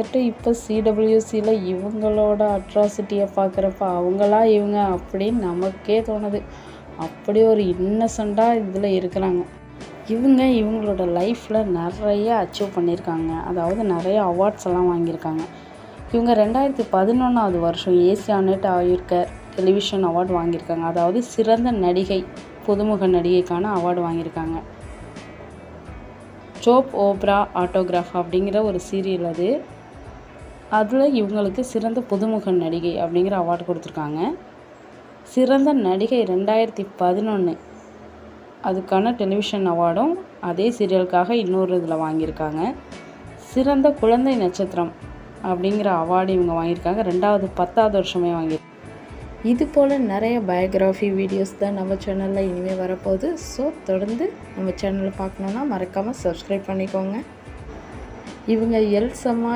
பார்த்துட்டு இப்போ சிடபிள்யூசியில் இவங்களோட அட்ராசிட்டியை பார்க்குறப்ப அவங்களா இவங்க அப்படின்னு நமக்கே தோணுது. அப்படி ஒரு இன்னசென்ட்டாக இதில் இருக்கிறாங்க. இவங்களோட லைஃப்பில் நிறைய அச்சீவ் பண்ணியிருக்காங்க. அதாவது நிறைய அவார்ட்ஸ் எல்லாம் வாங்கியிருக்காங்க. இவங்க 2011 வருஷம் ஏசியானெட் ஆயுர்கேர் டெலிவிஷன் அவார்டு வாங்கியிருக்காங்க. அதாவது சிறந்த நடிகை, புதுமுக நடிகைக்கான அவார்டு வாங்கியிருக்காங்க. சோப் ஓப்ரா ஆட்டோகிராஃப் அப்படிங்கிற ஒரு சீரியல் அதில் இவங்களுக்கு சிறந்த புதுமுக நடிகை அப்படிங்கிற அவார்டு கொடுத்துருக்காங்க. சிறந்த நடிகை 2011 அதுக்கான டெலிவிஷன் அவார்டும் அதே சீரியலுக்காக இன்னொரு இதில் வாங்கியிருக்காங்க. சிறந்த குழந்தை நட்சத்திரம் அப்படிங்கிற அவார்டு இவங்க வாங்கியிருக்காங்க. 10வது வருஷமே வாங்கியிருக்காங்க. இது போல் நிறைய பயோகிராஃபி வீடியோஸ் தான் நம்ம சேனலில் இனிமேல் வரப்போகுது. ஸோ தொடர்ந்து நம்ம சேனலை பார்க்கணுன்னா மறக்காமல் சப்ஸ்கிரைப் பண்ணிக்கோங்க. இவங்க எல்சம்மா